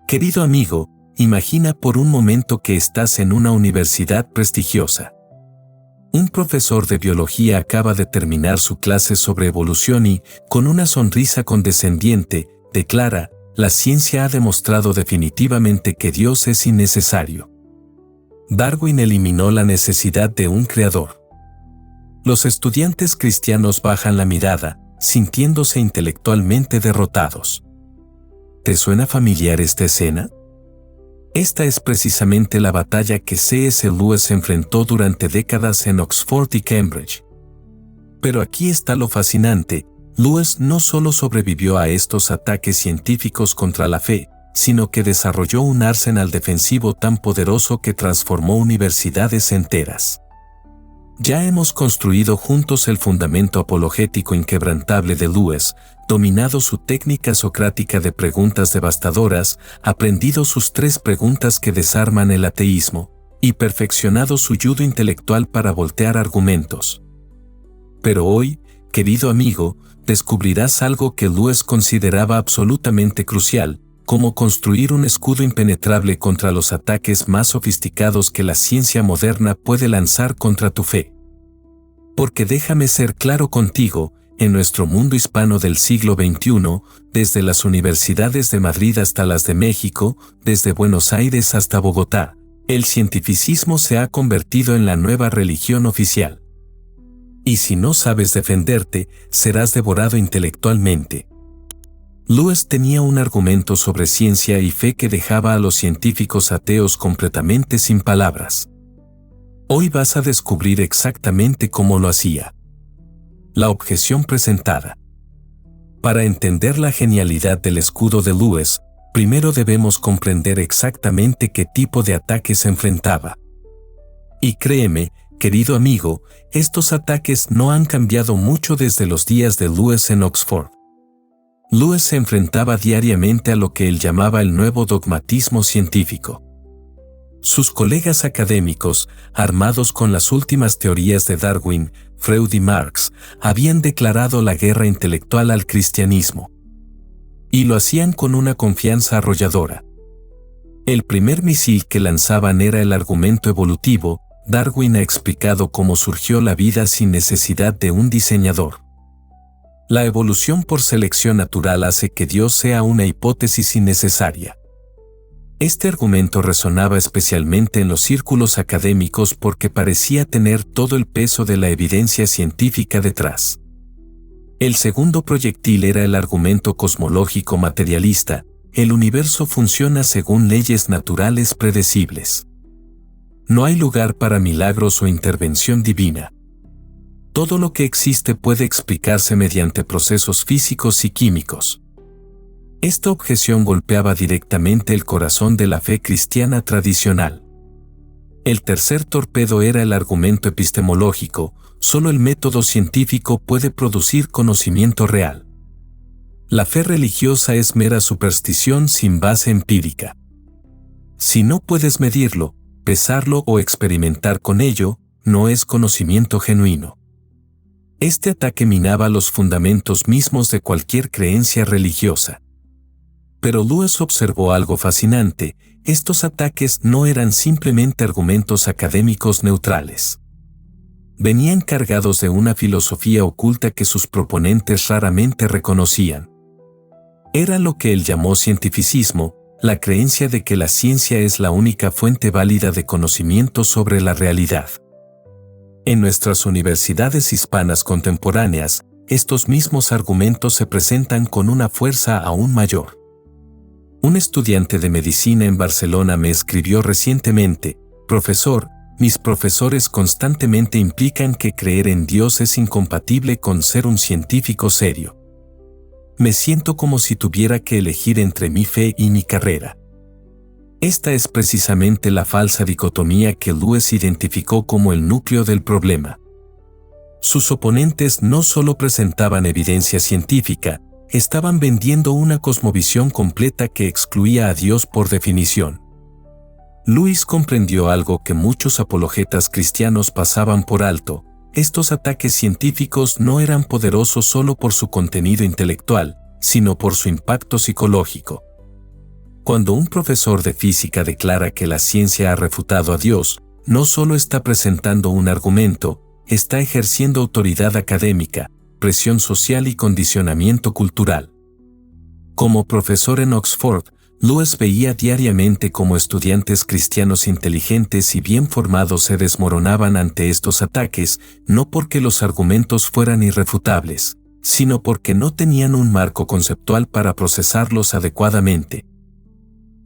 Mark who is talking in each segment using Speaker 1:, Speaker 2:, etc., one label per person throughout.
Speaker 1: Querido amigo, imagina por un momento que estás en una universidad prestigiosa. Un profesor de biología acaba de terminar su clase sobre evolución y, con una sonrisa condescendiente, declara: la ciencia ha demostrado definitivamente que Dios es innecesario. Darwin eliminó la necesidad de un creador. Los estudiantes cristianos bajan la mirada, sintiéndose intelectualmente derrotados. ¿Te suena familiar esta escena? Esta es precisamente la batalla que C.S. Lewis enfrentó durante décadas en Oxford y Cambridge. Pero aquí está lo fascinante: Lewis no solo sobrevivió a estos ataques científicos contra la fe, sino que desarrolló un arsenal defensivo tan poderoso que transformó universidades enteras. Ya hemos construido juntos el fundamento apologético inquebrantable de Lewis, dominado su técnica socrática de preguntas devastadoras, aprendido sus 3 preguntas que desarman el ateísmo, y perfeccionado su judo intelectual para voltear argumentos. Pero hoy, querido amigo, descubrirás algo que Lewis consideraba absolutamente crucial: cómo construir un escudo impenetrable contra los ataques más sofisticados que la ciencia moderna puede lanzar contra tu fe. Porque déjame ser claro contigo, en nuestro mundo hispano del siglo XXI, desde las universidades de Madrid hasta las de México, desde Buenos Aires hasta Bogotá, el cientificismo se ha convertido en la nueva religión oficial. Y si no sabes defenderte, serás devorado intelectualmente. Lewis tenía un argumento sobre ciencia y fe que dejaba a los científicos ateos completamente sin palabras. Hoy vas a descubrir exactamente cómo lo hacía. La objeción presentada. Para entender la genialidad del escudo de Lewis, primero debemos comprender exactamente qué tipo de ataque se enfrentaba. Y créeme, querido amigo, estos ataques no han cambiado mucho desde los días de Lewis en Oxford. Lewis se enfrentaba diariamente a lo que él llamaba el nuevo dogmatismo científico. Sus colegas académicos, armados con las últimas teorías de Darwin, Freud y Marx, habían declarado la guerra intelectual al cristianismo. Y lo hacían con una confianza arrolladora. El primer misil que lanzaban era el argumento evolutivo: Darwin ha explicado cómo surgió la vida sin necesidad de un diseñador. La evolución por selección natural hace que Dios sea una hipótesis innecesaria. Este argumento resonaba especialmente en los círculos académicos porque parecía tener todo el peso de la evidencia científica detrás. El segundo proyectil era el argumento cosmológico materialista: el universo funciona según leyes naturales predecibles. No hay lugar para milagros o intervención divina. Todo lo que existe puede explicarse mediante procesos físicos y químicos. Esta objeción golpeaba directamente el corazón de la fe cristiana tradicional. El tercer torpedo era el argumento epistemológico: solo el método científico puede producir conocimiento real. La fe religiosa es mera superstición sin base empírica. Si no puedes medirlo, pesarlo o experimentar con ello, no es conocimiento genuino. Este ataque minaba los fundamentos mismos de cualquier creencia religiosa. Pero Lewis observó algo fascinante: estos ataques no eran simplemente argumentos académicos neutrales. Venían cargados de una filosofía oculta que sus proponentes raramente reconocían. Era lo que él llamó cientificismo, la creencia de que la ciencia es la única fuente válida de conocimiento sobre la realidad. En nuestras universidades hispanas contemporáneas, estos mismos argumentos se presentan con una fuerza aún mayor. Un estudiante de medicina en Barcelona me escribió recientemente: profesor, mis profesores constantemente implican que creer en Dios es incompatible con ser un científico serio. Me siento como si tuviera que elegir entre mi fe y mi carrera. Esta es precisamente la falsa dicotomía que Lewis identificó como el núcleo del problema. Sus oponentes no solo presentaban evidencia científica, estaban vendiendo una cosmovisión completa que excluía a Dios por definición. Lewis comprendió algo que muchos apologetas cristianos pasaban por alto: estos ataques científicos no eran poderosos solo por su contenido intelectual, sino por su impacto psicológico. Cuando un profesor de física declara que la ciencia ha refutado a Dios, no solo está presentando un argumento, está ejerciendo autoridad académica, presión social y condicionamiento cultural. Como profesor en Oxford, Lewis veía diariamente cómo estudiantes cristianos inteligentes y bien formados se desmoronaban ante estos ataques, no porque los argumentos fueran irrefutables, sino porque no tenían un marco conceptual para procesarlos adecuadamente.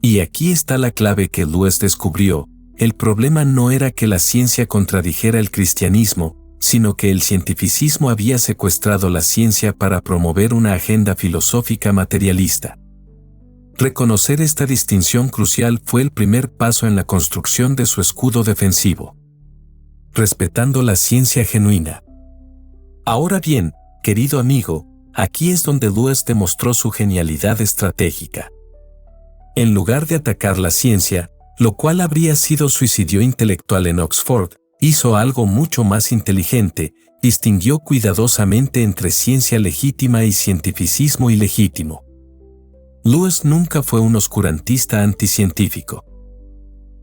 Speaker 1: Y aquí está la clave que Lewis descubrió: el problema no era que la ciencia contradijera el cristianismo, sino que el cientificismo había secuestrado la ciencia para promover una agenda filosófica materialista. Reconocer esta distinción crucial fue el primer paso en la construcción de su escudo defensivo. Respetando la ciencia genuina. Ahora bien, querido amigo, aquí es donde Lewis demostró su genialidad estratégica. En lugar de atacar la ciencia, lo cual habría sido suicidio intelectual en Oxford, hizo algo mucho más inteligente: distinguió cuidadosamente entre ciencia legítima y cientificismo ilegítimo. Lewis nunca fue un oscurantista anticientífico.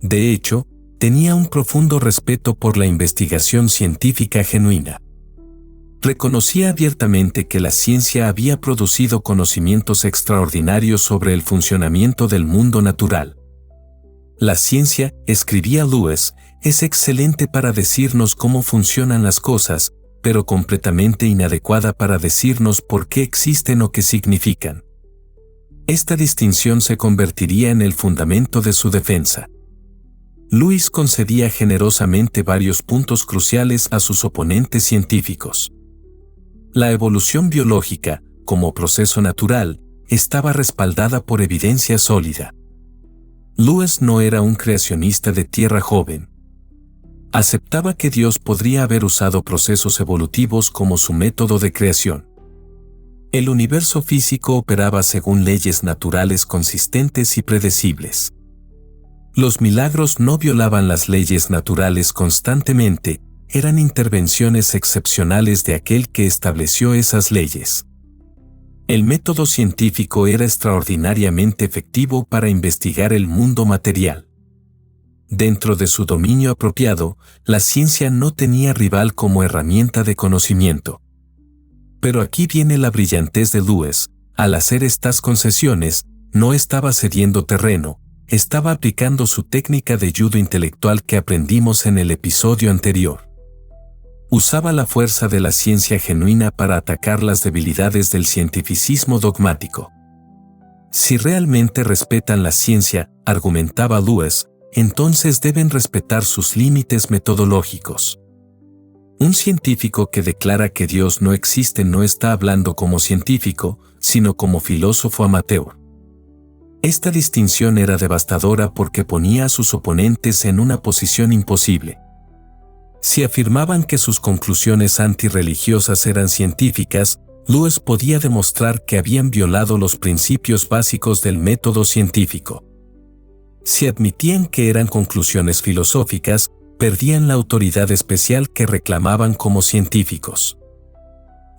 Speaker 1: De hecho, tenía un profundo respeto por la investigación científica genuina. Reconocía abiertamente que la ciencia había producido conocimientos extraordinarios sobre el funcionamiento del mundo natural. La ciencia, escribía Lewis, es excelente para decirnos cómo funcionan las cosas, pero completamente inadecuada para decirnos por qué existen o qué significan. Esta distinción se convertiría en el fundamento de su defensa. Lewis concedía generosamente varios puntos cruciales a sus oponentes científicos. La evolución biológica, como proceso natural, estaba respaldada por evidencia sólida. Lewis no era un creacionista de tierra joven. Aceptaba que Dios podría haber usado procesos evolutivos como su método de creación. El universo físico operaba según leyes naturales consistentes y predecibles. Los milagros no violaban las leyes naturales constantemente, eran intervenciones excepcionales de aquel que estableció esas leyes. El método científico era extraordinariamente efectivo para investigar el mundo material. Dentro de su dominio apropiado, la ciencia no tenía rival como herramienta de conocimiento. Pero aquí viene la brillantez de Lewis: al hacer estas concesiones, no estaba cediendo terreno, estaba aplicando su técnica de judo intelectual que aprendimos en el episodio anterior. Usaba la fuerza de la ciencia genuina para atacar las debilidades del cientificismo dogmático. Si realmente respetan la ciencia, argumentaba Lewis, entonces deben respetar sus límites metodológicos. Un científico que declara que Dios no existe no está hablando como científico, sino como filósofo amateur. Esta distinción era devastadora porque ponía a sus oponentes en una posición imposible. Si afirmaban que sus conclusiones antirreligiosas eran científicas, Lewis podía demostrar que habían violado los principios básicos del método científico. Si admitían que eran conclusiones filosóficas, perdían la autoridad especial que reclamaban como científicos.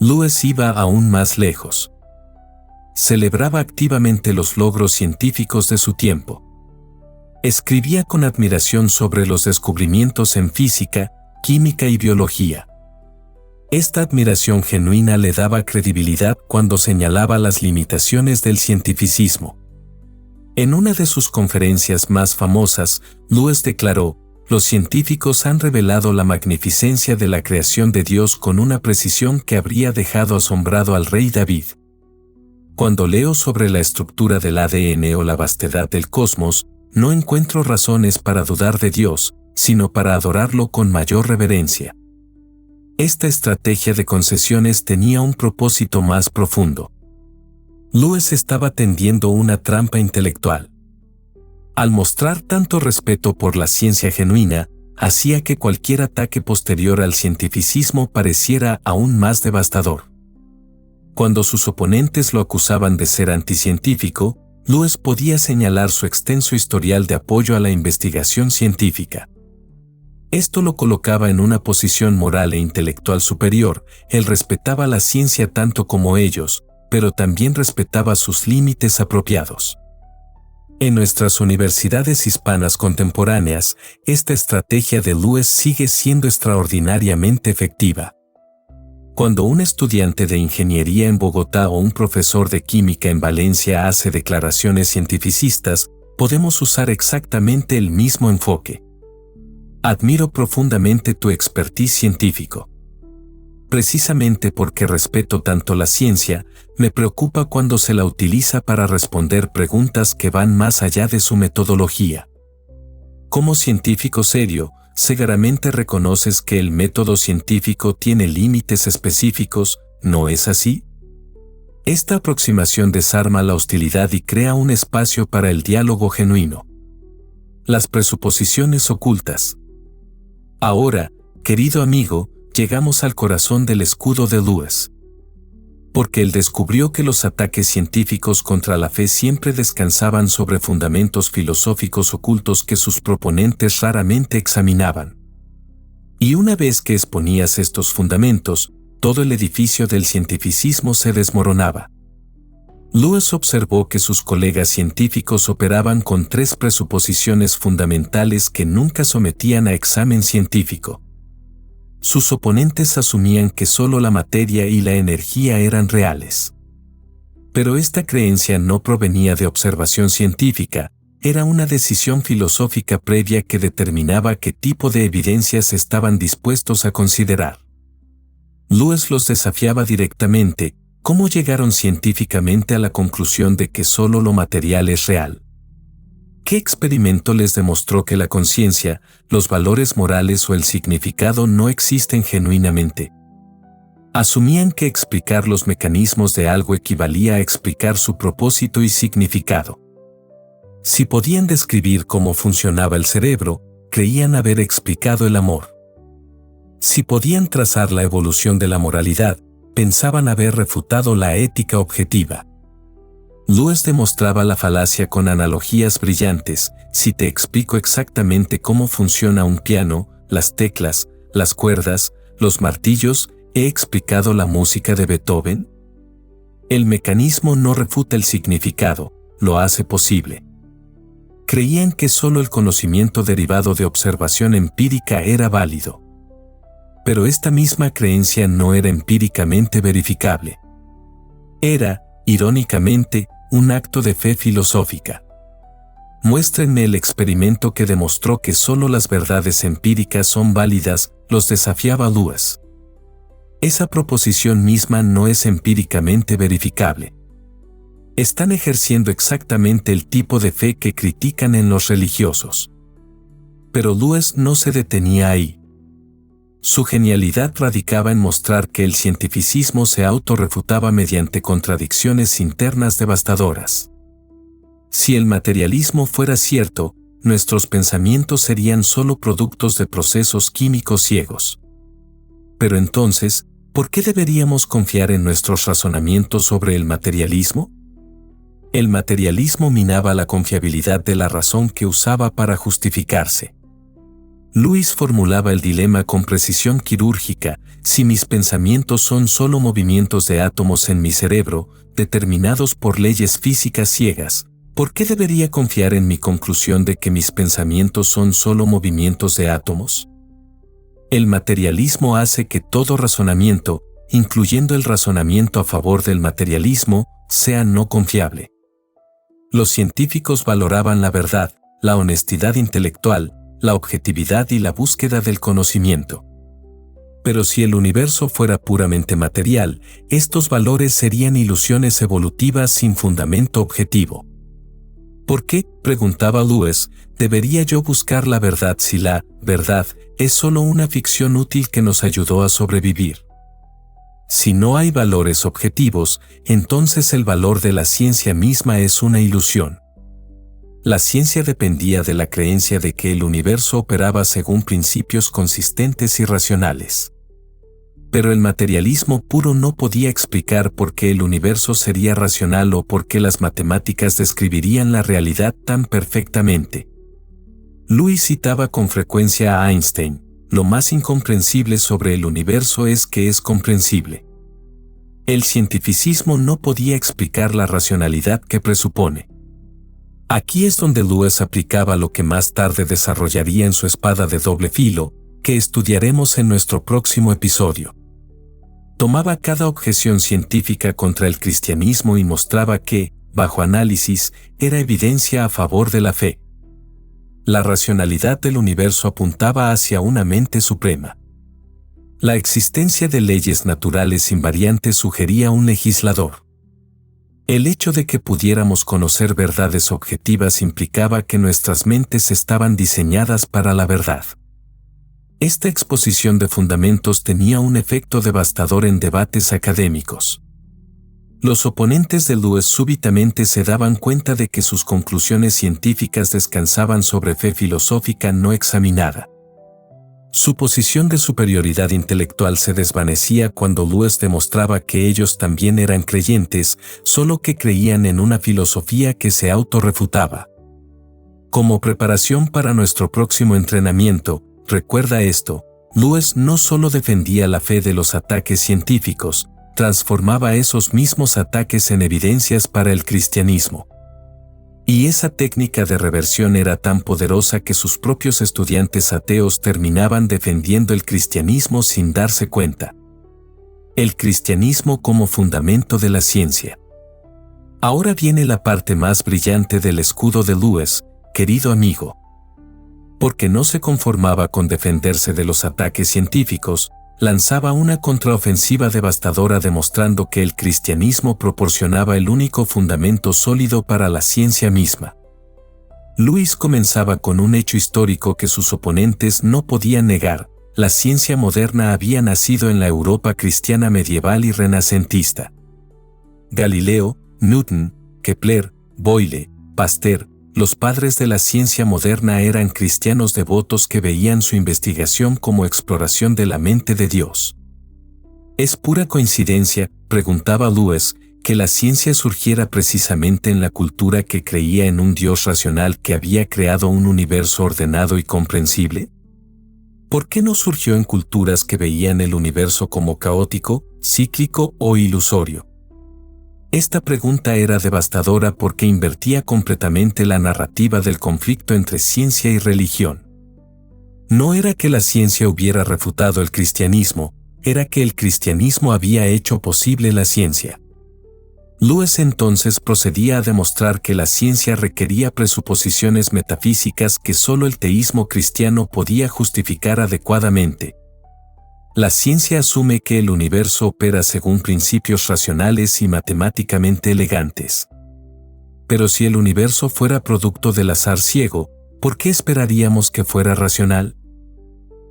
Speaker 1: Lewis iba aún más lejos. Celebraba activamente los logros científicos de su tiempo. Escribía con admiración sobre los descubrimientos en física, química y biología. Esta admiración genuina le daba credibilidad cuando señalaba las limitaciones del cientificismo. En una de sus conferencias más famosas, Lewis declaró: los científicos han revelado la magnificencia de la creación de Dios con una precisión que habría dejado asombrado al rey David. Cuando leo sobre la estructura del ADN o la vastedad del cosmos, no encuentro razones para dudar de Dios, sino para adorarlo con mayor reverencia. Esta estrategia de concesiones tenía un propósito más profundo. Lewis estaba tendiendo una trampa intelectual. Al mostrar tanto respeto por la ciencia genuina, hacía que cualquier ataque posterior al cientificismo pareciera aún más devastador. Cuando sus oponentes lo acusaban de ser anticientífico, Lewis podía señalar su extenso historial de apoyo a la investigación científica. Esto lo colocaba en una posición moral e intelectual superior. Él respetaba la ciencia tanto como ellos, pero también respetaba sus límites apropiados. En nuestras universidades hispanas contemporáneas, esta estrategia de Lewis sigue siendo extraordinariamente efectiva. Cuando un estudiante de ingeniería en Bogotá o un profesor de química en Valencia hace declaraciones cientificistas, podemos usar exactamente el mismo enfoque. Admiro profundamente tu expertise científico. Precisamente porque respeto tanto la ciencia, me preocupa cuando se la utiliza para responder preguntas que van más allá de su metodología. Como científico serio, seguramente reconoces que el método científico tiene límites específicos, ¿no es así? Esta aproximación desarma la hostilidad y crea un espacio para el diálogo genuino. Las presuposiciones ocultas. Ahora, querido amigo, llegamos al corazón del escudo de Lewis. Porque él descubrió que los ataques científicos contra la fe siempre descansaban sobre fundamentos filosóficos ocultos que sus proponentes raramente examinaban. Y una vez que exponías estos fundamentos, todo el edificio del cientificismo se desmoronaba. Lewis observó que sus colegas científicos operaban con tres presuposiciones fundamentales que nunca sometían a examen científico. Sus oponentes asumían que solo la materia y la energía eran reales. Pero esta creencia no provenía de observación científica, era una decisión filosófica previa que determinaba qué tipo de evidencias estaban dispuestos a considerar. Lewis los desafiaba directamente: ¿cómo llegaron científicamente a la conclusión de que solo lo material es real? ¿Qué experimento les demostró que la conciencia, los valores morales o el significado no existen genuinamente? Asumían que explicar los mecanismos de algo equivalía a explicar su propósito y significado. Si podían describir cómo funcionaba el cerebro, creían haber explicado el amor. Si podían trazar la evolución de la moralidad, pensaban haber refutado la ética objetiva. Lewis demostraba la falacia con analogías brillantes: si te explico exactamente cómo funciona un piano, las teclas, las cuerdas, los martillos, ¿he explicado la música de Beethoven? El mecanismo no refuta el significado, lo hace posible. Creían que solo el conocimiento derivado de observación empírica era válido. Pero esta misma creencia no era empíricamente verificable. Era, irónicamente, un acto de fe filosófica. Muéstrenme el experimento que demostró que solo las verdades empíricas son válidas, los desafiaba Lewis. Esa proposición misma no es empíricamente verificable. Están ejerciendo exactamente el tipo de fe que critican en los religiosos. Pero Lewis no se detenía ahí. Su genialidad radicaba en mostrar que el cientificismo se autorrefutaba mediante contradicciones internas devastadoras. Si el materialismo fuera cierto, nuestros pensamientos serían solo productos de procesos químicos ciegos. Pero entonces, ¿por qué deberíamos confiar en nuestros razonamientos sobre el materialismo? El materialismo minaba la confiabilidad de la razón que usaba para justificarse. Lewis formulaba el dilema con precisión quirúrgica: si mis pensamientos son solo movimientos de átomos en mi cerebro, determinados por leyes físicas ciegas, ¿por qué debería confiar en mi conclusión de que mis pensamientos son solo movimientos de átomos? El materialismo hace que todo razonamiento, incluyendo el razonamiento a favor del materialismo, sea no confiable. Los científicos valoraban la verdad, la honestidad intelectual, la objetividad y la búsqueda del conocimiento. Pero si el universo fuera puramente material, estos valores serían ilusiones evolutivas sin fundamento objetivo. ¿Por qué, preguntaba Lewis, debería yo buscar la verdad si la verdad es solo una ficción útil que nos ayudó a sobrevivir? Si no hay valores objetivos, entonces el valor de la ciencia misma es una ilusión. La ciencia dependía de la creencia de que el universo operaba según principios consistentes y racionales. Pero el materialismo puro no podía explicar por qué el universo sería racional o por qué las matemáticas describirían la realidad tan perfectamente. Lewis citaba con frecuencia a Einstein: lo más incomprensible sobre el universo es que es comprensible. El cientificismo no podía explicar la racionalidad que presupone. Aquí es donde Lewis aplicaba lo que más tarde desarrollaría en su espada de doble filo, que estudiaremos en nuestro próximo episodio. Tomaba cada objeción científica contra el cristianismo y mostraba que, bajo análisis, era evidencia a favor de la fe. La racionalidad del universo apuntaba hacia una mente suprema. La existencia de leyes naturales invariantes sugería un legislador. El hecho de que pudiéramos conocer verdades objetivas implicaba que nuestras mentes estaban diseñadas para la verdad. Esta exposición de fundamentos tenía un efecto devastador en debates académicos. Los oponentes de Lewis súbitamente se daban cuenta de que sus conclusiones científicas descansaban sobre fe filosófica no examinada. Su posición de superioridad intelectual se desvanecía cuando Lewis demostraba que ellos también eran creyentes, solo que creían en una filosofía que se autorrefutaba. Como preparación para nuestro próximo entrenamiento, recuerda esto: Lewis no solo defendía la fe de los ataques científicos, transformaba esos mismos ataques en evidencias para el cristianismo. Y esa técnica de reversión era tan poderosa que sus propios estudiantes ateos terminaban defendiendo el cristianismo sin darse cuenta. El cristianismo como fundamento de la ciencia. Ahora viene la parte más brillante del escudo de Lewis, querido amigo. Porque no se conformaba con defenderse de los ataques científicos, lanzaba una contraofensiva devastadora demostrando que el cristianismo proporcionaba el único fundamento sólido para la ciencia misma. Lewis comenzaba con un hecho histórico que sus oponentes no podían negar: la ciencia moderna había nacido en la Europa cristiana medieval y renacentista. Galileo, Newton, Kepler, Boyle, Pasteur, los padres de la ciencia moderna eran cristianos devotos que veían su investigación como exploración de la mente de Dios. ¿Es pura coincidencia, preguntaba Lewis, que la ciencia surgiera precisamente en la cultura que creía en un Dios racional que había creado un universo ordenado y comprensible? ¿Por qué no surgió en culturas que veían el universo como caótico, cíclico o ilusorio? Esta pregunta era devastadora porque invertía completamente la narrativa del conflicto entre ciencia y religión. No era que la ciencia hubiera refutado el cristianismo, era que el cristianismo había hecho posible la ciencia. Lewis entonces procedía a demostrar que la ciencia requería presuposiciones metafísicas que solo el teísmo cristiano podía justificar adecuadamente. La ciencia asume que el universo opera según principios racionales y matemáticamente elegantes. Pero si el universo fuera producto del azar ciego, ¿por qué esperaríamos que fuera racional?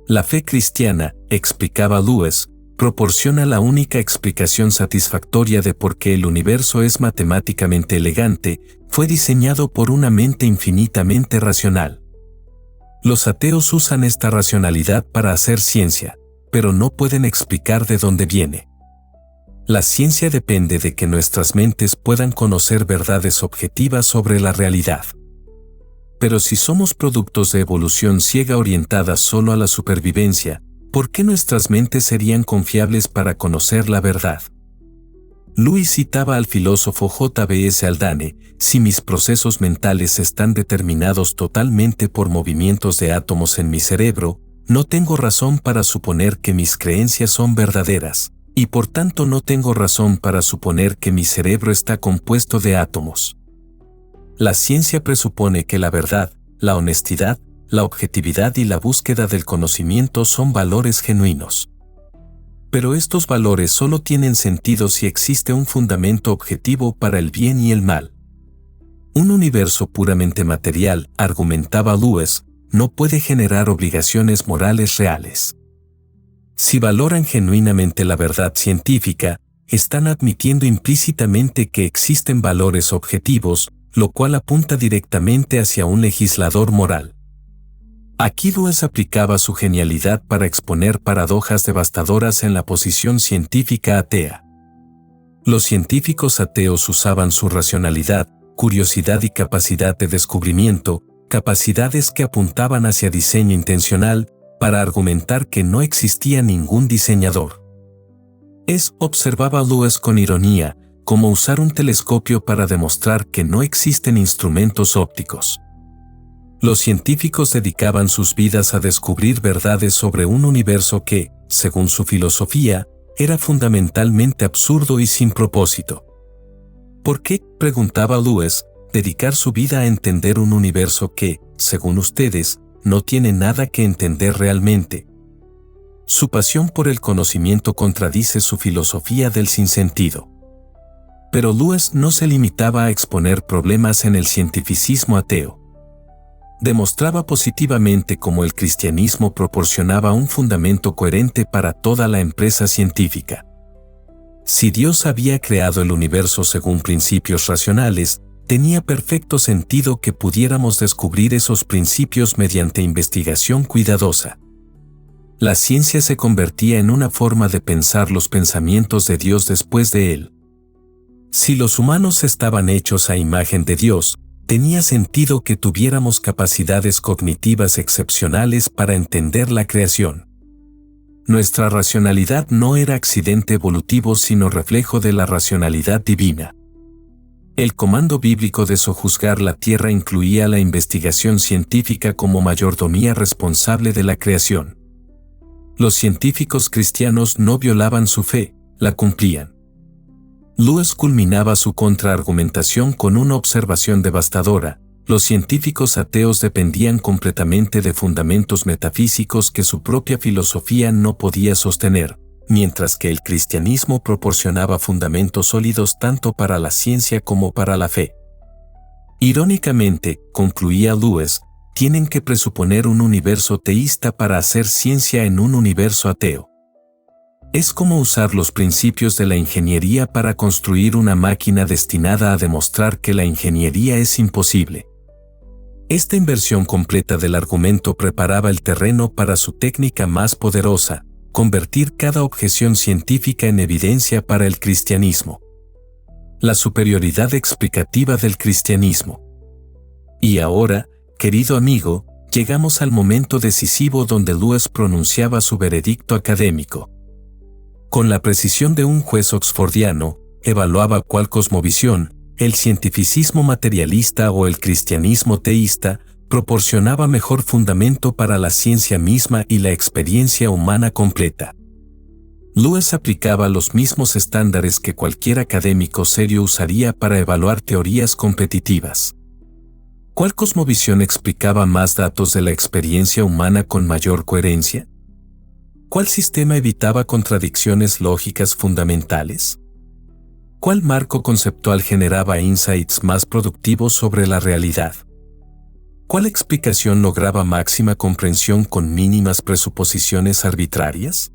Speaker 1: La fe cristiana, explicaba Lewis, proporciona la única explicación satisfactoria de por qué el universo es matemáticamente elegante, fue diseñado por una mente infinitamente racional. Los ateos usan esta racionalidad para hacer ciencia, pero no pueden explicar de dónde viene. La ciencia depende de que nuestras mentes puedan conocer verdades objetivas sobre la realidad. Pero si somos productos de evolución ciega orientada solo a la supervivencia, ¿por qué nuestras mentes serían confiables para conocer la verdad? Lewis citaba al filósofo J.B.S. Haldane: si mis procesos mentales están determinados totalmente por movimientos de átomos en mi cerebro, no tengo razón para suponer que mis creencias son verdaderas, y por tanto no tengo razón para suponer que mi cerebro está compuesto de átomos. La ciencia presupone que la verdad, la honestidad, la objetividad y la búsqueda del conocimiento son valores genuinos. Pero estos valores solo tienen sentido si existe un fundamento objetivo para el bien y el mal. Un universo puramente material, argumentaba Lewis, no puede generar obligaciones morales reales. Si valoran genuinamente la verdad científica, están admitiendo implícitamente que existen valores objetivos, lo cual apunta directamente hacia un legislador moral. Aquí Lewis aplicaba su genialidad para exponer paradojas devastadoras en la posición científica atea. Los científicos ateos usaban su racionalidad, curiosidad y capacidad de descubrimiento, capacidades que apuntaban hacia diseño intencional, para argumentar que no existía ningún diseñador. Observaba Lewis con ironía, como usar un telescopio para demostrar que no existen instrumentos ópticos. Los científicos dedicaban sus vidas a descubrir verdades sobre un universo que, según su filosofía, era fundamentalmente absurdo y sin propósito. ¿Por qué, preguntaba Lewis, dedicar su vida a entender un universo que, según ustedes, no tiene nada que entender realmente? Su pasión por el conocimiento contradice su filosofía del sinsentido. Pero Lewis no se limitaba a exponer problemas en el cientificismo ateo. Demostraba positivamente cómo el cristianismo proporcionaba un fundamento coherente para toda la empresa científica. Si Dios había creado el universo según principios racionales, tenía perfecto sentido que pudiéramos descubrir esos principios mediante investigación cuidadosa. La ciencia se convertía en una forma de pensar los pensamientos de Dios después de él. Si los humanos estaban hechos a imagen de Dios, tenía sentido que tuviéramos capacidades cognitivas excepcionales para entender la creación. Nuestra racionalidad no era accidente evolutivo sino reflejo de la racionalidad divina. El comando bíblico de sojuzgar la tierra incluía la investigación científica como mayordomía responsable de la creación. Los científicos cristianos no violaban su fe, la cumplían. Lewis culminaba su contraargumentación con una observación devastadora: los científicos ateos dependían completamente de fundamentos metafísicos que su propia filosofía no podía sostener, mientras que el cristianismo proporcionaba fundamentos sólidos tanto para la ciencia como para la fe. Irónicamente, concluía Lewis, tienen que presuponer un universo teísta para hacer ciencia en un universo ateo. Es como usar los principios de la ingeniería para construir una máquina destinada a demostrar que la ingeniería es imposible. Esta inversión completa del argumento preparaba el terreno para su técnica más poderosa: convertir cada objeción científica en evidencia para el cristianismo. La superioridad explicativa del cristianismo. Y ahora, querido amigo, llegamos al momento decisivo donde Lewis pronunciaba su veredicto académico. Con la precisión de un juez oxfordiano, evaluaba cuál cosmovisión, el cientificismo materialista o el cristianismo teísta, proporcionaba mejor fundamento para la ciencia misma y la experiencia humana completa. Lewis aplicaba los mismos estándares que cualquier académico serio usaría para evaluar teorías competitivas. ¿Cuál cosmovisión explicaba más datos de la experiencia humana con mayor coherencia? ¿Cuál sistema evitaba contradicciones lógicas fundamentales? ¿Cuál marco conceptual generaba insights más productivos sobre la realidad? ¿Cuál explicación lograba máxima comprensión con mínimas presuposiciones arbitrarias?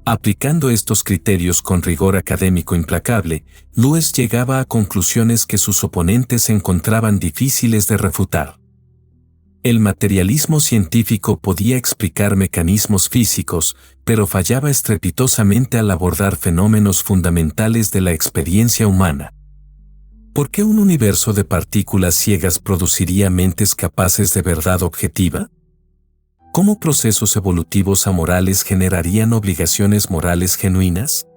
Speaker 1: Aplicando estos criterios con rigor académico implacable, Lewis llegaba a conclusiones que sus oponentes encontraban difíciles de refutar. El materialismo científico podía explicar mecanismos físicos, pero fallaba estrepitosamente al abordar fenómenos fundamentales de la experiencia humana. ¿Por qué un universo de partículas ciegas produciría mentes capaces de verdad objetiva? ¿Cómo procesos evolutivos amorales generarían obligaciones morales genuinas?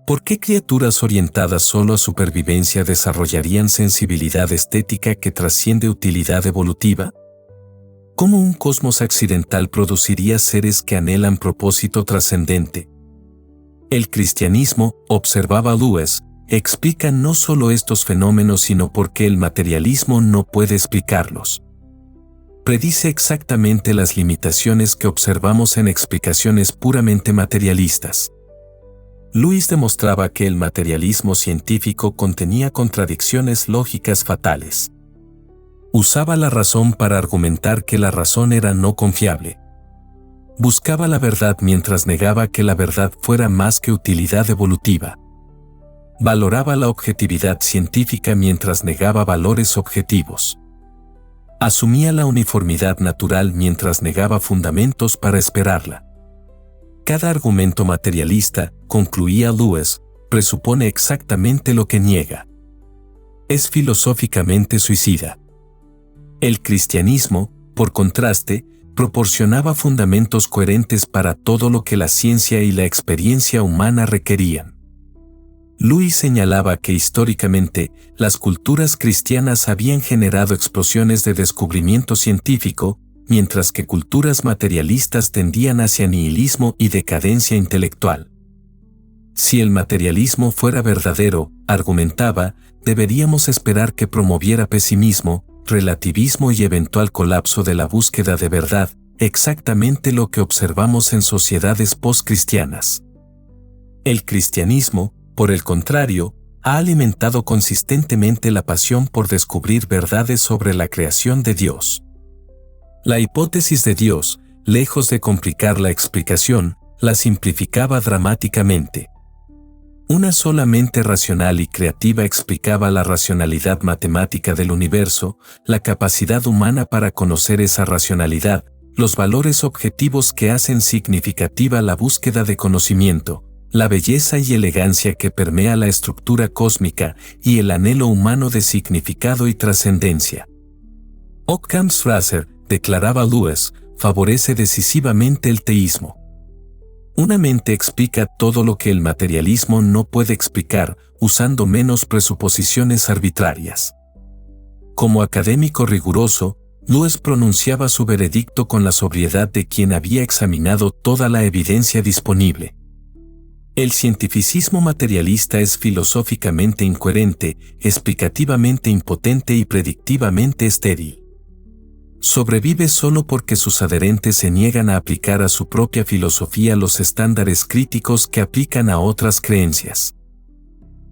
Speaker 1: ¿Por qué criaturas orientadas solo a supervivencia desarrollarían sensibilidad estética que trasciende utilidad evolutiva? ¿Cómo un cosmos accidental produciría seres que anhelan propósito trascendente? El cristianismo, observaba Lewis, explica no solo estos fenómenos sino por qué el materialismo no puede explicarlos. Predice exactamente las limitaciones que observamos en explicaciones puramente materialistas. Lewis demostraba que el materialismo científico contenía contradicciones lógicas fatales. Usaba la razón para argumentar que la razón era no confiable. Buscaba la verdad mientras negaba que la verdad fuera más que utilidad evolutiva. Valoraba la objetividad científica mientras negaba valores objetivos. Asumía la uniformidad natural mientras negaba fundamentos para esperarla. Cada argumento materialista, concluía Lewis, presupone exactamente lo que niega. Es filosóficamente suicida. El cristianismo, por contraste, proporcionaba fundamentos coherentes para todo lo que la ciencia y la experiencia humana requerían. Lewis señalaba que históricamente, las culturas cristianas habían generado explosiones de descubrimiento científico, mientras que culturas materialistas tendían hacia nihilismo y decadencia intelectual. Si el materialismo fuera verdadero, argumentaba, deberíamos esperar que promoviera pesimismo, relativismo y eventual colapso de la búsqueda de verdad, exactamente lo que observamos en sociedades postcristianas. El cristianismo, por el contrario, ha alimentado consistentemente la pasión por descubrir verdades sobre la creación de Dios. La hipótesis de Dios, lejos de complicar la explicación, la simplificaba dramáticamente. Una sola mente racional y creativa explicaba la racionalidad matemática del universo, la capacidad humana para conocer esa racionalidad, los valores objetivos que hacen significativa la búsqueda de conocimiento, la belleza y elegancia que permea la estructura cósmica y el anhelo humano de significado y trascendencia. Occam's Razor, declaraba Lewis, favorece decisivamente el teísmo. Una mente explica todo lo que el materialismo no puede explicar, usando menos presuposiciones arbitrarias. Como académico riguroso, Lewis pronunciaba su veredicto con la sobriedad de quien había examinado toda la evidencia disponible. El cientificismo materialista es filosóficamente incoherente, explicativamente impotente y predictivamente estéril. Sobrevive solo porque sus adherentes se niegan a aplicar a su propia filosofía los estándares críticos que aplican a otras creencias.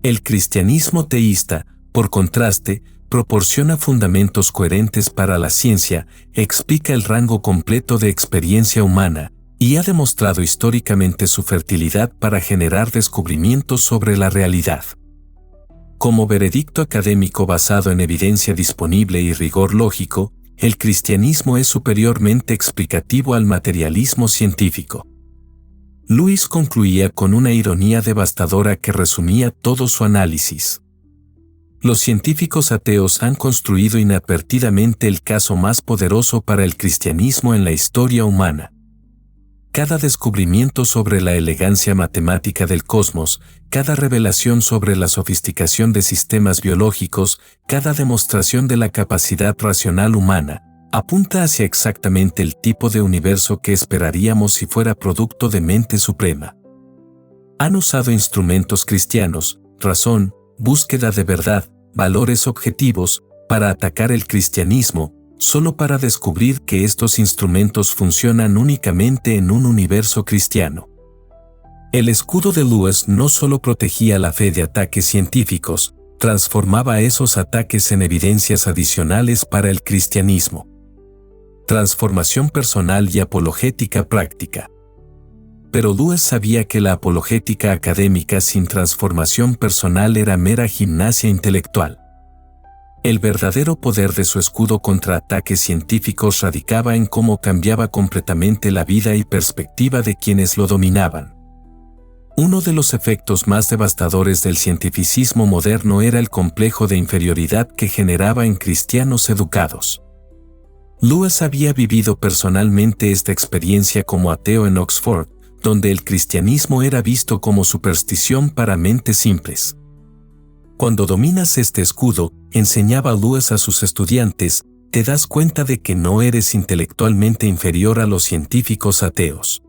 Speaker 1: El cristianismo teísta, por contraste, proporciona fundamentos coherentes para la ciencia, explica el rango completo de experiencia humana, y ha demostrado históricamente su fertilidad para generar descubrimientos sobre la realidad. Como veredicto académico basado en evidencia disponible y rigor lógico, el cristianismo es superiormente explicativo al materialismo científico. Lewis concluía con una ironía devastadora que resumía todo su análisis. Los científicos ateos han construido inadvertidamente el caso más poderoso para el cristianismo en la historia humana. Cada descubrimiento sobre la elegancia matemática del cosmos, cada revelación sobre la sofisticación de sistemas biológicos, cada demostración de la capacidad racional humana, apunta hacia exactamente el tipo de universo que esperaríamos si fuera producto de mente suprema. Han usado instrumentos cristianos, razón, búsqueda de verdad, valores objetivos, para atacar el cristianismo, solo para descubrir que estos instrumentos funcionan únicamente en un universo cristiano. El escudo de Lewis no solo protegía la fe de ataques científicos, transformaba esos ataques en evidencias adicionales para el cristianismo. Transformación personal y apologética práctica. Pero Lewis sabía que la apologética académica sin transformación personal era mera gimnasia intelectual. El verdadero poder de su escudo contra ataques científicos radicaba en cómo cambiaba completamente la vida y perspectiva de quienes lo dominaban. Uno de los efectos más devastadores del cientificismo moderno era el complejo de inferioridad que generaba en cristianos educados. Lewis había vivido personalmente esta experiencia como ateo en Oxford, donde el cristianismo era visto como superstición para mentes simples. Cuando dominas este escudo, enseñaba Lewis a sus estudiantes, te das cuenta de que no eres intelectualmente inferior a los científicos ateos.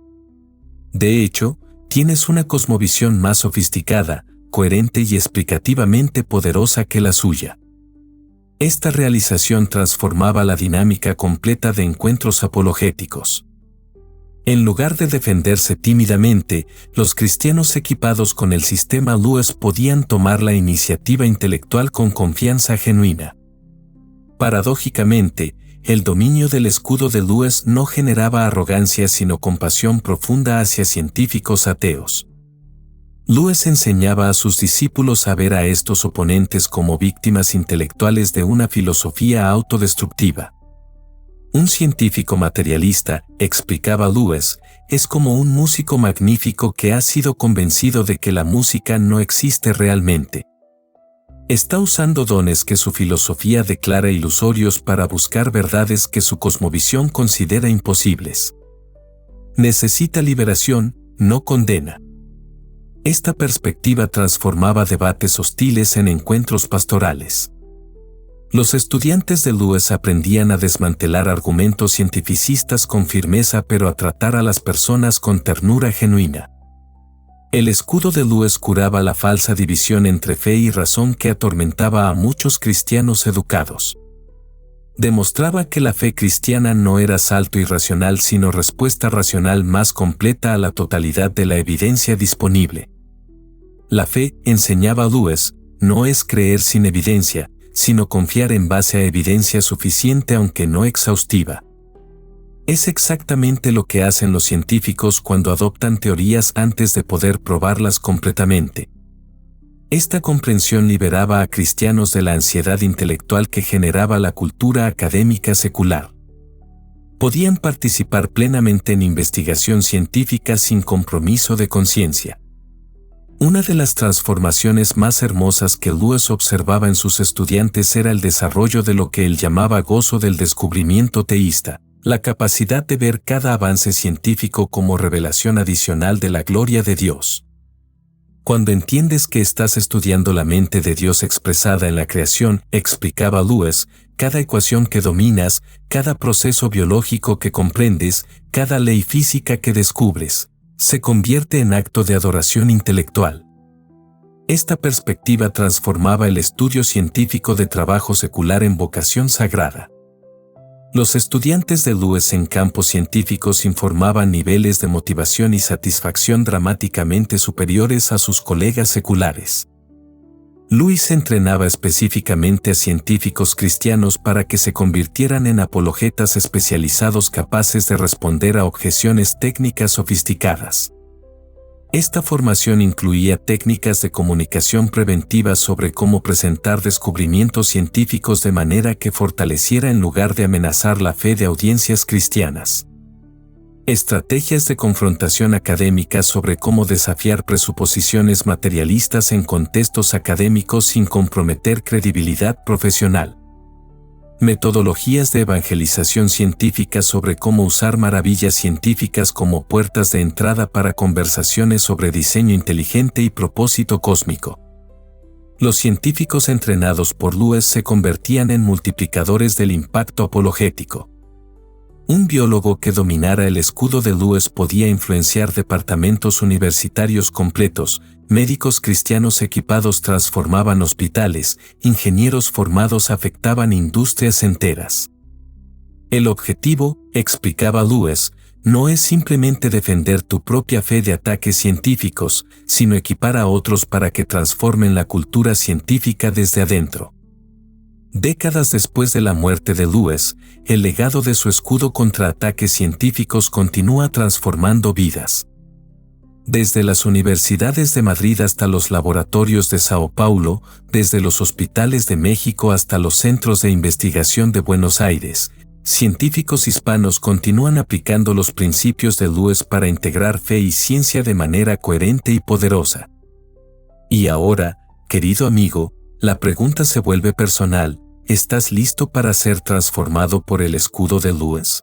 Speaker 1: De hecho, tienes una cosmovisión más sofisticada, coherente y explicativamente poderosa que la suya. Esta realización transformaba la dinámica completa de encuentros apologéticos. En lugar de defenderse tímidamente, los cristianos equipados con el sistema Lewis podían tomar la iniciativa intelectual con confianza genuina. Paradójicamente, el dominio del escudo de Lewis no generaba arrogancia sino compasión profunda hacia científicos ateos. Lewis enseñaba a sus discípulos a ver a estos oponentes como víctimas intelectuales de una filosofía autodestructiva. Un científico materialista, explicaba Lewis, es como un músico magnífico que ha sido convencido de que la música no existe realmente. Está usando dones que su filosofía declara ilusorios para buscar verdades que su cosmovisión considera imposibles. Necesita liberación, no condena. Esta perspectiva transformaba debates hostiles en encuentros pastorales. Los estudiantes de Lewis aprendían a desmantelar argumentos cientificistas con firmeza, pero a tratar a las personas con ternura genuina. El escudo de Lewis curaba la falsa división entre fe y razón que atormentaba a muchos cristianos educados. Demostraba que la fe cristiana no era salto irracional, sino respuesta racional más completa a la totalidad de la evidencia disponible. La fe, enseñaba Lewis, no es creer sin evidencia, sino confiar en base a evidencia suficiente aunque no exhaustiva. Es exactamente lo que hacen los científicos cuando adoptan teorías antes de poder probarlas completamente. Esta comprensión liberaba a cristianos de la ansiedad intelectual que generaba la cultura académica secular. Podían participar plenamente en investigación científica sin compromiso de conciencia. Una de las transformaciones más hermosas que Lewis observaba en sus estudiantes era el desarrollo de lo que él llamaba gozo del descubrimiento teísta, la capacidad de ver cada avance científico como revelación adicional de la gloria de Dios. Cuando entiendes que estás estudiando la mente de Dios expresada en la creación, explicaba Lewis, cada ecuación que dominas, cada proceso biológico que comprendes, cada ley física que descubres, se convierte en acto de adoración intelectual. Esta perspectiva transformaba el estudio científico de trabajo secular en vocación sagrada. Los estudiantes de Lewis en campos científicos informaban niveles de motivación y satisfacción dramáticamente superiores a sus colegas seculares. Lewis entrenaba específicamente a científicos cristianos para que se convirtieran en apologetas especializados capaces de responder a objeciones técnicas sofisticadas. Esta formación incluía técnicas de comunicación preventiva sobre cómo presentar descubrimientos científicos de manera que fortaleciera en lugar de amenazar la fe de audiencias cristianas. Estrategias de confrontación académica sobre cómo desafiar presuposiciones materialistas en contextos académicos sin comprometer credibilidad profesional. Metodologías de evangelización científica sobre cómo usar maravillas científicas como puertas de entrada para conversaciones sobre diseño inteligente y propósito cósmico. Los científicos entrenados por Lewis se convertían en multiplicadores del impacto apologético. Un biólogo que dominara el escudo de Lewis podía influenciar departamentos universitarios completos, médicos cristianos equipados transformaban hospitales, ingenieros formados afectaban industrias enteras. El objetivo, explicaba Lewis, no es simplemente defender tu propia fe de ataques científicos, sino equipar a otros para que transformen la cultura científica desde adentro. Décadas después de la muerte de Lewis, el legado de su escudo contra ataques científicos continúa transformando vidas. Desde las universidades de Madrid hasta los laboratorios de Sao Paulo, desde los hospitales de México hasta los centros de investigación de Buenos Aires, científicos hispanos continúan aplicando los principios de Lewis para integrar fe y ciencia de manera coherente y poderosa. Y ahora, querido amigo, la pregunta se vuelve personal. ¿Estás listo para ser transformado por el escudo de Lewis?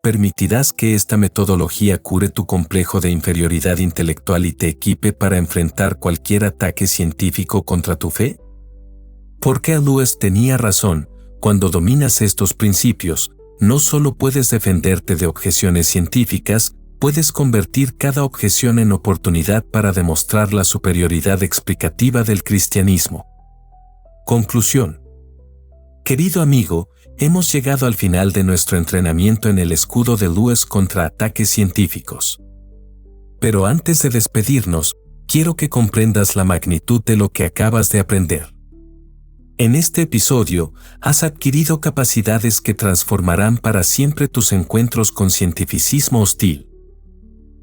Speaker 1: ¿Permitirás que esta metodología cure tu complejo de inferioridad intelectual y te equipe para enfrentar cualquier ataque científico contra tu fe? Porque Lewis tenía razón, cuando dominas estos principios, no solo puedes defenderte de objeciones científicas, puedes convertir cada objeción en oportunidad para demostrar la superioridad explicativa del cristianismo. Conclusión. Querido amigo, hemos llegado al final de nuestro entrenamiento en el escudo de Lewis contra ataques científicos. Pero antes de despedirnos, quiero que comprendas la magnitud de lo que acabas de aprender. En este episodio, has adquirido capacidades que transformarán para siempre tus encuentros con cientificismo hostil.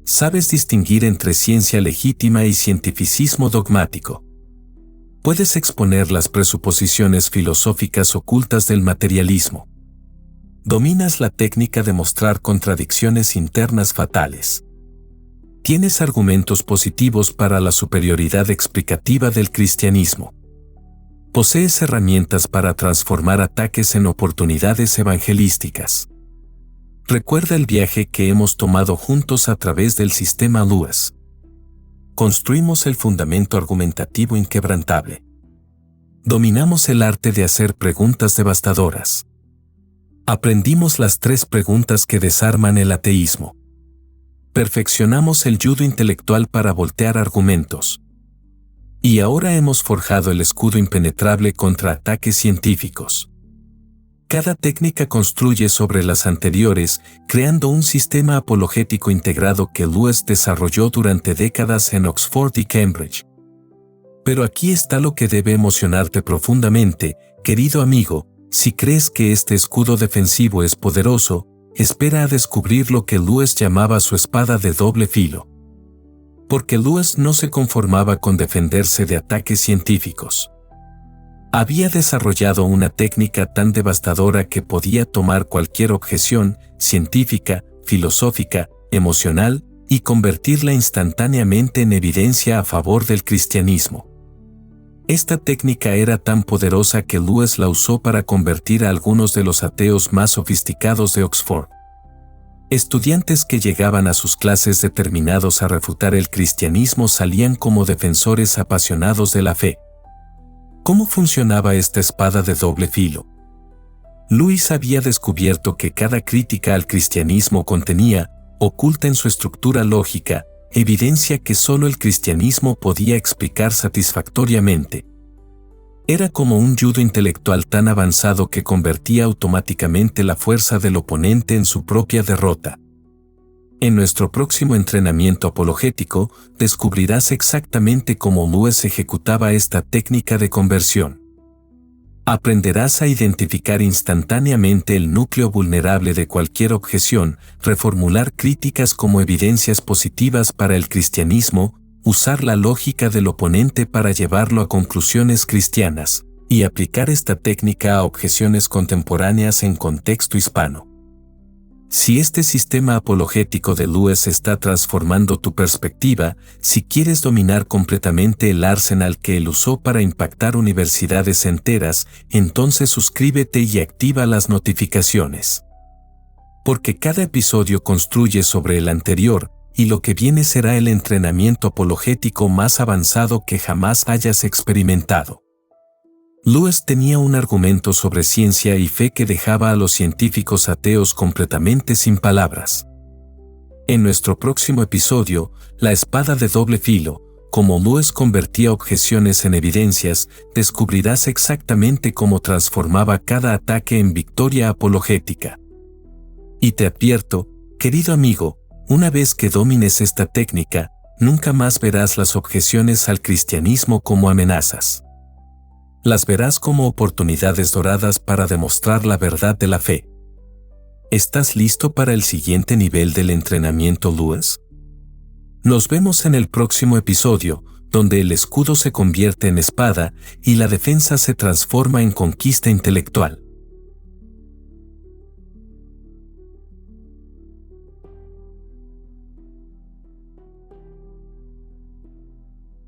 Speaker 1: Sabes distinguir entre ciencia legítima y cientificismo dogmático. Puedes exponer las presuposiciones filosóficas ocultas del materialismo. Dominas la técnica de mostrar contradicciones internas fatales. Tienes argumentos positivos para la superioridad explicativa del cristianismo. Posees herramientas para transformar ataques en oportunidades evangelísticas. Recuerda el viaje que hemos tomado juntos a través del sistema Lewis. construimos el fundamento argumentativo inquebrantable. Dominamos el arte de hacer preguntas devastadoras. Aprendimos las 3 preguntas que desarman el ateísmo. Perfeccionamos el judo intelectual para voltear argumentos. Y ahora hemos forjado el escudo impenetrable contra ataques científicos. Cada técnica construye sobre las anteriores, creando un sistema apologético integrado que Lewis desarrolló durante décadas en Oxford y Cambridge. Pero aquí está lo que debe emocionarte profundamente, querido amigo. Si crees que este escudo defensivo es poderoso, espera a descubrir lo que Lewis llamaba su espada de doble filo. Porque Lewis no se conformaba con defenderse de ataques científicos. Había desarrollado una técnica tan devastadora que podía tomar cualquier objeción científica, filosófica, emocional, y convertirla instantáneamente en evidencia a favor del cristianismo. Esta técnica era tan poderosa que Lewis la usó para convertir a algunos de los ateos más sofisticados de Oxford. Estudiantes que llegaban a sus clases determinados a refutar el cristianismo salían como defensores apasionados de la fe. ¿Cómo funcionaba esta espada de doble filo? Lewis había descubierto que cada crítica al cristianismo contenía, oculta en su estructura lógica, evidencia que solo el cristianismo podía explicar satisfactoriamente. Era como un judo intelectual tan avanzado que convertía automáticamente la fuerza del oponente en su propia derrota. En nuestro próximo entrenamiento apologético, descubrirás exactamente cómo Lewis ejecutaba esta técnica de conversión. Aprenderás a identificar instantáneamente el núcleo vulnerable de cualquier objeción, reformular críticas como evidencias positivas para el cristianismo, usar la lógica del oponente para llevarlo a conclusiones cristianas, y aplicar esta técnica a objeciones contemporáneas en contexto hispano. Si este sistema apologético de Lewis está transformando tu perspectiva, si quieres dominar completamente el arsenal que él usó para impactar universidades enteras, entonces suscríbete y activa las notificaciones. Porque cada episodio construye sobre el anterior, y lo que viene será el entrenamiento apologético más avanzado que jamás hayas experimentado. Lewis tenía un argumento sobre ciencia y fe que dejaba a los científicos ateos completamente sin palabras. En nuestro próximo episodio, la espada de doble filo, como Lewis convertía objeciones en evidencias, descubrirás exactamente cómo transformaba cada ataque en victoria apologética. Y te advierto, querido amigo, una vez que domines esta técnica, nunca más verás las objeciones al cristianismo como amenazas. Las verás como oportunidades doradas para demostrar la verdad de la fe. ¿Estás listo para el siguiente nivel del entrenamiento Lewis? Nos vemos en el próximo episodio, donde el escudo se convierte en espada y la defensa se transforma en conquista intelectual.